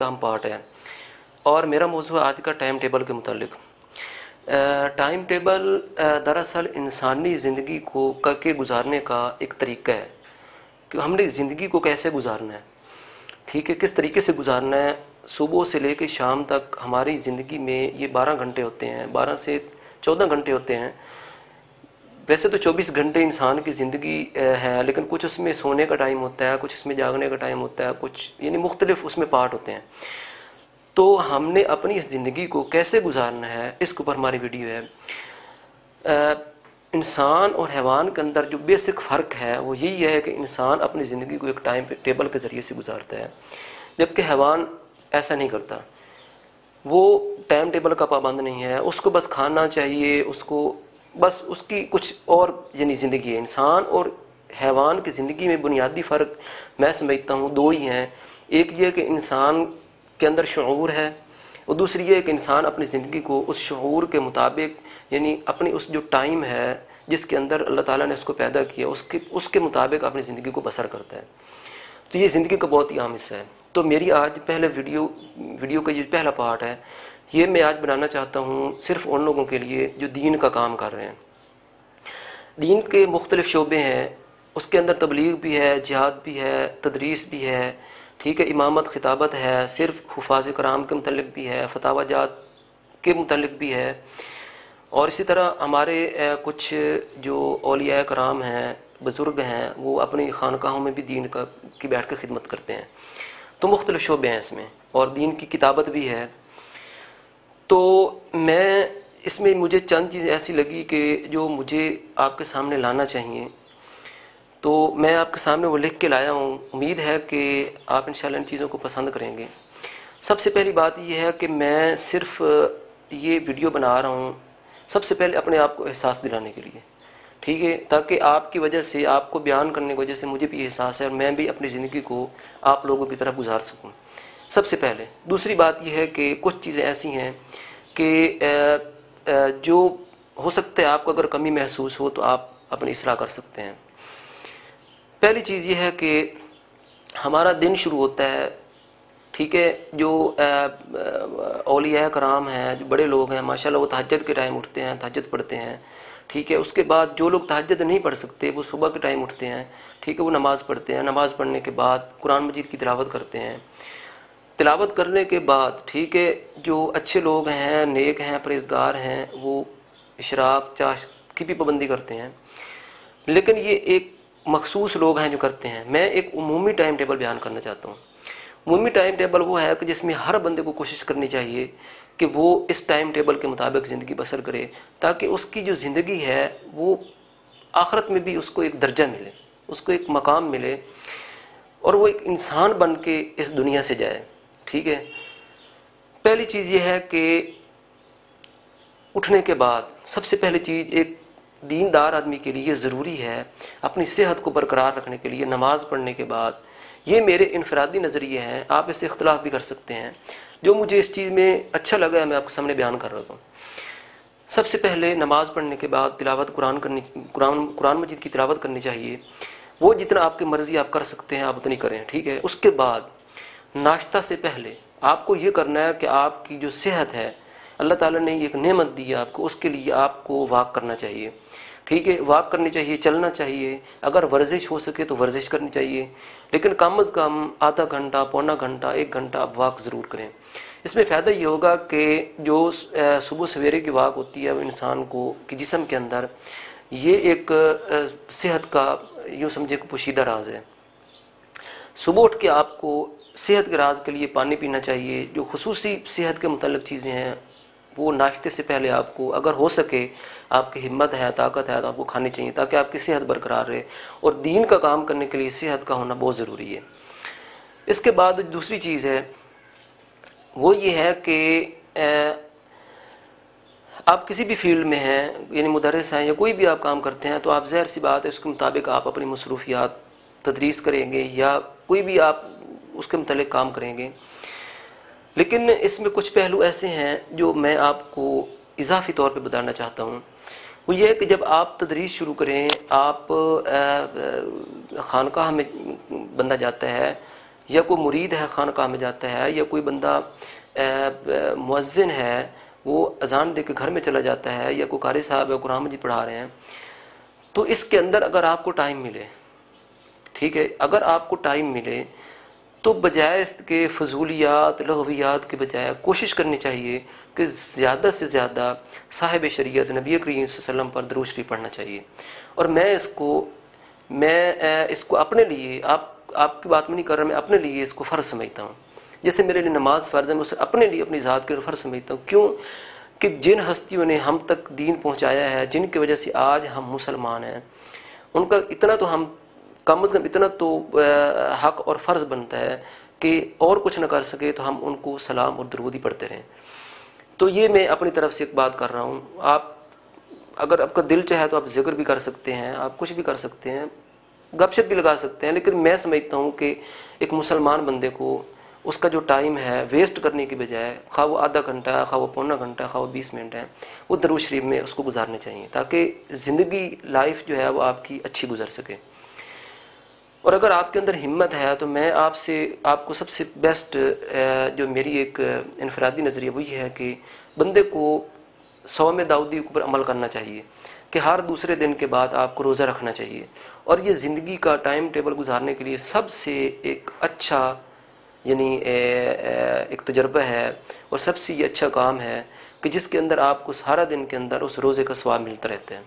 का हम पार्ट हैं और मेरा मौजूद आज का टाइम टेबल के मुतालिक। टाइम टेबल दरअसल इंसानी ज़िंदगी को करके गुजारने का एक तरीका है कि हमने ज़िंदगी को कैसे गुजारना है, ठीक है, किस तरीके से गुजारना है। सुबह से लेकर शाम तक हमारी ज़िंदगी में ये 12 घंटे होते हैं, 12 से 14 घंटे होते हैं। वैसे तो 24 घंटे इंसान की ज़िंदगी है, लेकिन कुछ उसमें सोने का टाइम होता है, कुछ उसमें जागने का टाइम होता है, कुछ यानी मुख्तलिफ उसमें पार्ट होते हैं। तो हमने अपनी इस ज़िंदगी को कैसे गुजारना है, इसके ऊपर हमारी वीडियो है। इंसान और हैवान के अंदर जो बेसिक फ़र्क है वो यही है कि इंसान अपनी ज़िंदगी को एक टाइम टेबल के ज़रिए से गुजारता है, जबकि हैवान ऐसा नहीं करता। वो टाइम टेबल का पाबंद नहीं है, उसको बस खाना चाहिए, उसको बस उसकी कुछ और यानी ज़िंदगी है। इंसान और हैवान की ज़िंदगी में बुनियादी फ़र्क मैं समझता हूँ दो ही हैं। एक ये कि इंसान के अंदर शऊर है और दूसरी ये कि इंसान अपनी ज़िंदगी को उस शऊर के मुताबिक यानी अपनी उस जो टाइम है जिसके अंदर अल्लाह ताला ने उसको पैदा किया उसके मुताबिक अपनी ज़िंदगी को बसर करता है। तो ये ज़िंदगी का बहुत ही अहम हिस्सा है। तो मेरी आज पहले वीडियो का ये पहला पार्ट है, ये मैं आज बनाना चाहता हूँ सिर्फ़ उन लोगों के लिए जो दीन का काम कर रहे हैं। दीन के मुख्तलिफ़ शोबे हैं, उसके अंदर तबलीग भी है, जिहाद भी है, तदरीस भी है, ठीक है, इमामत खिताबत है, सिर्फ हुफाज कराम के मुतल्लिक़ भी है, फतावाजात के मुतल्लिक़ भी है। और इसी तरह हमारे कुछ जो औलिया कराम हैं, बुज़ुर्ग हैं, वो अपनी खानकाहों में भी दीन की बैठ कर खिदमत करते हैं। तो मुख्तलिफ़ शोबे हैं इसमें और दीन की किताबत भी है। तो मैं इसमें मुझे चंद चीज़ें ऐसी लगी कि जो मुझे आपके सामने लाना चाहिए, तो मैं आपके सामने वो लिख के लाया हूँ। उम्मीद है कि आप इंशाल्लाह इन चीज़ों को पसंद करेंगे। सबसे पहली बात यह है कि मैं सिर्फ ये वीडियो बना रहा हूँ सबसे पहले अपने आप को एहसास दिलाने के लिए, ठीक है, ताकि आपकी वजह से, आपको बयान करने की वजह से मुझे भी एहसास है और मैं भी अपनी ज़िंदगी को आप लोगों की तरह गुजार सकूँ, सबसे पहले। दूसरी बात यह है कि कुछ चीज़ें ऐसी हैं कि जो हो सकता है आपको अगर कमी महसूस हो तो आप अपनी इसलाह कर सकते हैं। पहली चीज़ यह है कि हमारा दिन शुरू होता है, ठीक है, जो औलिया कराम हैं, जो बड़े लोग हैं माशाल्लाह, वो तहज्जुद के टाइम उठते हैं, तहज्जुद पढ़ते हैं, ठीक है। उसके बाद जो लोग तहज्जुद नहीं पढ़ सकते वो सुबह के टाइम उठते हैं, ठीक है, वो नमाज़ पढ़ते हैं। नमाज़ पढ़ने के बाद कुरान मजीद की तिलावत करते हैं। तिलावत करने के बाद, ठीक है, जो अच्छे लोग हैं, नेक हैं, परहेज़गार हैं, वो इशराक चाश की भी पाबंदी करते हैं। लेकिन ये एक मखसूस लोग हैं जो करते हैं। मैं एक उमूमी टाइम टेबल बयान करना चाहता हूँ। उमूमी टाइम टेबल वो है कि जिसमें हर बंदे को कोशिश करनी चाहिए कि वो इस टाइम टेबल के मुताबिक ज़िंदगी बसर करे, ताकि उसकी जो ज़िंदगी है वो आखिरत में भी उसको एक दर्जा मिले, उसको एक मकाम मिले और वो एक इंसान बन के इस दुनिया से जाए, ठीक है। पहली चीज़ ये है कि उठने के बाद सबसे पहली चीज़ एक दीनदार आदमी के लिए ज़रूरी है अपनी सेहत को बरकरार रखने के लिए नमाज़ पढ़ने के बाद, ये मेरे इनफरादी नज़रिए हैं, आप इससे इख्तलाफ भी कर सकते हैं, जो मुझे इस चीज़ में अच्छा लगा है मैं आपके सामने बयान कर रहा हूँ। सबसे पहले नमाज़ पढ़ने के बाद तिलावत कुरान मजीद की तिलावत करनी चाहिए। वो जितना आपकी मर्ज़ी आप कर सकते हैं आप उतनी करें, ठीक है। उसके बाद नाश्ता से पहले आपको ये करना है कि आपकी जो सेहत है, अल्लाह ताला ने एक नेमत दी है आपको, उसके लिए आपको वाक करना चाहिए, ठीक है। वाक करनी चाहिए, चलना चाहिए, अगर वर्जिश हो सके तो वर्जिश करनी चाहिए, लेकिन कम अज़ कम आधा घंटा, पौना घंटा, 1 घंटा आप वाक ज़रूर करें। इसमें फ़ायदा ये होगा कि जो सुबह सवेरे की वाक होती है वो इंसान को कि जिस्म के अंदर ये एक सेहत का यूँ समझे कि पोशीदा राज है। सुबह उठ के आपको सेहत के राज के लिए पानी पीना चाहिए। जो खुसूसी सेहत के मुतल्लिक़ चीज़ें हैं वो नाश्ते से पहले आपको, अगर हो सके, आपकी हिम्मत है, ताकत है, तो आपको खानी चाहिए ताकि आपकी सेहत बरकरार रहे। और दीन का काम करने के लिए सेहत का होना बहुत ज़रूरी है। इसके बाद दूसरी चीज़ है वो ये है कि आप किसी भी फील्ड में हैं, यानी मुदर्रिस हैं या कोई भी आप काम करते हैं, तो आप ज़ाहिर सी बात है उसके मुताबिक आप अपनी मसरूफियात तदरीस करेंगे या कोई भी आप उसके मुतालिक काम करेंगे। लेकिन इसमें कुछ पहलू ऐसे हैं जो मैं आपको इजाफी तौर पे बताना चाहता हूँ। वो ये है कि जब आप तदरीस शुरू करें, आप खानकाह में बंदा जाता है या कोई मुरीद है खानकाह में जाता है, या कोई बंदा मुअज्जिन है वो अजान दे के घर में चला जाता है, या कोई कारी साहब है कुरान मजीद पढ़ा रहे हैं, तो इसके अंदर अगर आपको टाइम मिले, ठीक है, अगर आपको टाइम मिले तो बजाय इसके फजूलियात लग़वियात के बजाय कोशिश करनी चाहिए कि ज़्यादा से ज़्यादा साहिब शरीयत नबी करीम सल्लल्लाहु अलैहि वसल्लम पर दुरूद शरीफ पढ़ना चाहिए। और मैं इसको अपने लिए, आपकी बात में नहीं कर रहा, मैं अपने लिए इसको फ़र्ज़ समझता हूँ। जैसे मेरे लिए नमाज फ़र्ज़ है, मैं उसे अपने लिए अपनी ज़ात के लिए फ़र्ज़ समझता हूँ। क्यों कि जिन हस्तियों ने हम तक दीन पहुँचाया है, जिनकी वजह से आज हम मुसलमान हैं, उनका इतना तो हम कम अज़ कम इतना तो हक़ और फ़र्ज़ बनता है कि और कुछ न कर सके तो हम उनको सलाम और दुरूद ही पढ़ते रहें। तो ये मैं अपनी तरफ से एक बात कर रहा हूँ। आप अगर आपका दिल चाहे तो आप ज़िक्र भी कर सकते हैं, आप कुछ भी कर सकते हैं, गपशप भी लगा सकते हैं, लेकिन मैं समझता हूँ कि एक मुसलमान बंदे को उसका जो टाइम है वेस्ट करने की बजाय, खा वो आधा घंटा है, खा वो पौना घंटा, खा वो 20 मिनट है, वो दरूद शरीफ में उसको गुजारने चाहिए, ताकि ज़िंदगी लाइफ जो है वो आपकी अच्छी गुजर सके। और अगर आपके अंदर हिम्मत है तो मैं आपको सबसे बेस्ट जो मेरी एक इनफरादी नज़रिया वो ये है कि बंदे को सौम दाऊदी के ऊपर अमल करना चाहिए कि हर दूसरे दिन के बाद आपको रोज़ा रखना चाहिए। और ये ज़िंदगी का टाइम टेबल गुजारने के लिए सबसे एक अच्छा यानी एक तजर्बा है और सबसे ये अच्छा काम है कि जिसके अंदर आपको सारा दिन के अंदर उस रोज़े का स्वाब मिलता रहता है।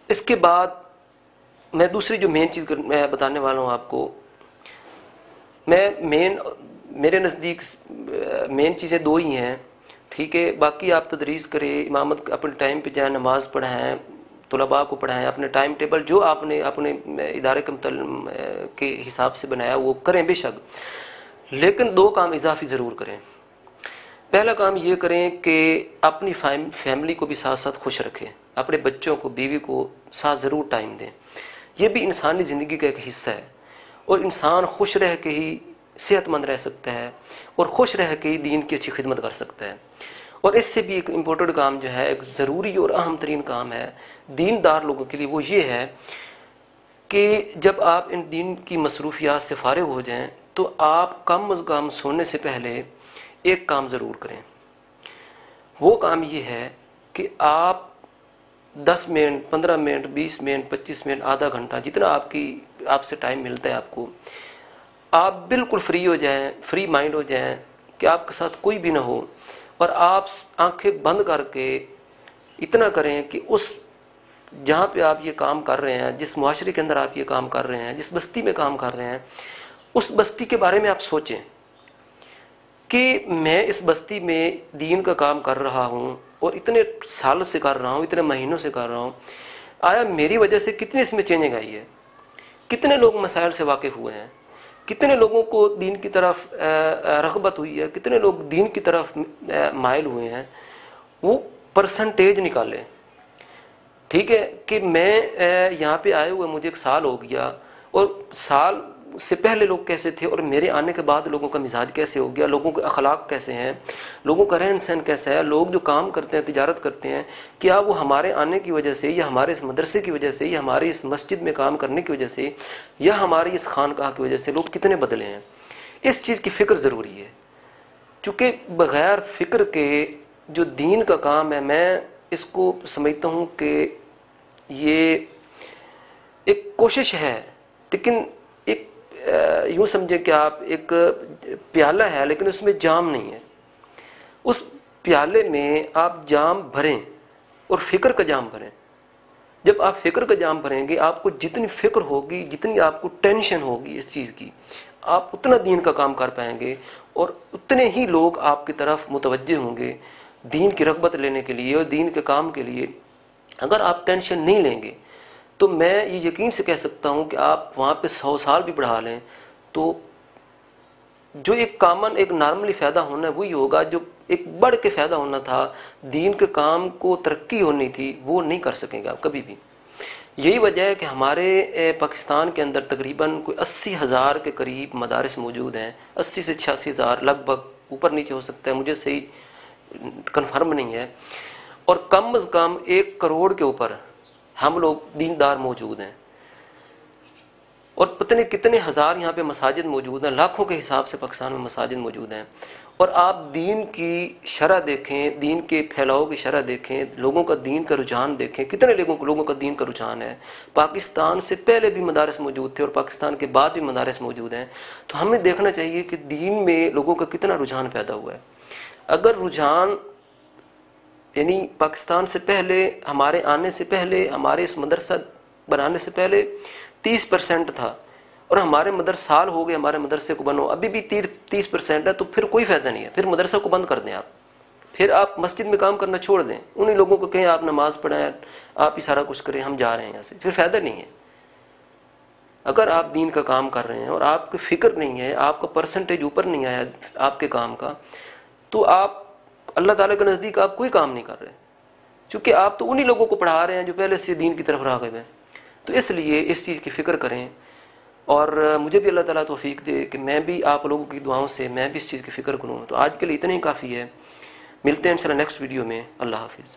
इसके बाद मैं दूसरी जो मेन चीज़ मैं बताने वाला हूँ आपको, मेरे नज़दीक मेन चीज़ें दो ही हैं, ठीक है। बाकी आप तदरीस करें, इमामत अपने टाइम पे जाएँ, नमाज़ पढ़ाएँ, तुलबा को पढ़ाएँ, अपने टाइम टेबल जो आपने अपने इदारे के हिसाब से बनाया वो करें बेशक, लेकिन दो काम इजाफी ज़रूर करें। पहला काम ये करें कि अपनी फैमिली को भी साथ साथ खुश रखें, अपने बच्चों को, बीवी को साथ ज़रूर टाइम दें। ये भी इंसानी ज़िंदगी का एक हिस्सा है और इंसान खुश रह के ही सेहतमंद रह सकता है और खुश रह के ही दीन की अच्छी खिदमत कर सकता है। और इससे भी एक इम्पोर्टेंट काम जो है, एक ज़रूरी और अहम तरीन काम है दीनदार लोगों के लिए, वो ये है कि जब आप इन दीन की मसरूफियात से फारिग हो जाएं तो आप कम अज़ कम सोने से पहले एक काम ज़रूर करें। वो काम ये है कि आप 10 मिनट, 15 मिनट, 20 मिनट, 25 मिनट, आधा घंटा, जितना आपसे टाइम मिलता है आपको, आप बिल्कुल फ्री हो जाएं, फ्री माइंड हो जाएं कि आपके साथ कोई भी ना हो, और आप आंखें बंद करके इतना करें कि उस जहाँ पे आप ये काम कर रहे हैं, जिस मुआशरे के अंदर आप ये काम कर रहे हैं, जिस बस्ती में काम कर रहे हैं, उस बस्ती के बारे में आप सोचें कि मैं इस बस्ती में दीन का काम कर रहा हूँ और इतने सालों से कर रहा हूँ, इतने महीनों से कर रहा हूँ, आया मेरी वजह से कितने इसमें चेंजिंग आई है, कितने लोग मसाइल से वाकिफ़ हुए हैं, कितने लोगों को दीन की तरफ रग़बत हुई है, कितने लोग दीन की तरफ माइल हुए हैं, वो परसेंटेज निकालें। ठीक है कि मैं यहाँ पे आए हुए मुझे 1 साल हो गया, और साल से पहले लोग कैसे थे और मेरे आने के बाद लोगों का मिजाज कैसे हो गया, लोगों के अखलाक कैसे हैं, लोगों का रहन सहन कैसा है, लोग जो काम करते हैं, तिजारत करते हैं, क्या वो हमारे आने की वजह से, या हमारे इस मदरसे की वजह से, या हमारी इस मस्जिद में काम करने की वजह से, या हमारी इस खानकाह की वजह से लोग कितने बदले हैं। इस चीज़ की फ़िक्र ज़रूरी है, चूँकि बग़ैर फ़िक्र के जो दीन का काम है, मैं इसको समझता हूँ कि ये एक कोशिश है, लेकिन एक यूँ समझे कि आप एक प्याला है लेकिन उसमें जाम नहीं है, उस प्याले में आप जाम भरें और फ़िक्र का जाम भरें। जब आप फ़िक्र का जाम भरेंगे, आपको जितनी फ़िक्र होगी, जितनी आपको टेंशन होगी इस चीज़ की, आप उतना दीन का काम कर पाएंगे और उतने ही लोग आपकी तरफ मुतवज्जे होंगे दीन की रग़बत लेने के लिए और दीन के काम के लिए। अगर आप टेंशन नहीं लेंगे तो मैं ये यकीन से कह सकता हूँ कि आप वहाँ पे 100 साल भी बढ़ा लें तो जो एक कॉमन, एक नॉर्मली फ़ायदा होना है वही होगा, जो एक बढ़ के फ़ायदा होना था, दीन के काम को तरक्की होनी थी, वो नहीं कर सकेंगे आप कभी भी। यही वजह है कि हमारे पाकिस्तान के अंदर तकरीबन कोई 80,000 के करीब मदारिस मौजूद हैं, 80 से 86,000 लगभग, ऊपर नीचे हो सकता है, मुझे सही कन्फर्म नहीं है, और कम अज़ कम 1 करोड़ के ऊपर हम लोग दीनदार मौजूद हैं। और पता नहीं कितने हज़ार यहाँ पे मसाजिद मौजूद हैं, लाखों के हिसाब से पाकिस्तान में मसाजिद मौजूद हैं। और आप दीन की शरह देखें, दीन के फैलाव की शरह देखें, लोगों का दीन का रुझान देखें, कितने लोगों का दीन का रुझान है। पाकिस्तान से पहले भी मदारस मौजूद थे और पाकिस्तान के बाद भी मदारस मौजूद हैं। तो हमें देखना चाहिए कि दीन में लोगों का कितना रुझान पैदा हुआ है। अगर रुझान यानी पाकिस्तान से पहले, हमारे आने से पहले, हमारे इस मदरसा बनाने से पहले 30% था, और हमारे साल हो गए हमारे मदरसे को बनो, अभी भी 30% है, तो फिर कोई फ़ायदा नहीं है। फिर मदरसा को बंद कर दें आप, फिर आप मस्जिद में काम करना छोड़ दें, उन्हीं लोगों को कहें आप नमाज़ पढ़ाएं, आप ही सारा कुछ करें, हम जा रहे हैं यहाँ से, फिर फ़ायदा नहीं है। अगर आप दीन का काम कर रहे हैं और आपकी फ़िक्र नहीं है, आपका परसेंटेज ऊपर नहीं आया आपके काम का, तो आप अल्लाह ताला के नज़दीक आप कोई काम नहीं कर रहे, क्योंकि आप तो उन्हीं लोगों को पढ़ा रहे हैं जो पहले से दीन की तरफ राग़िब हैं। तो इसलिए इस चीज़ की फ़िक्र करें, और मुझे भी अल्लाह ताला तौफीक दे कि मैं भी आप लोगों की दुआओं से मैं भी इस चीज़ की फ़िक्र करूँ। तो आज के लिए इतना ही काफ़ी है। मिलते हैं इंशाल्लाह नेक्स्ट वीडियो में। अल्लाह हाफ़िज़।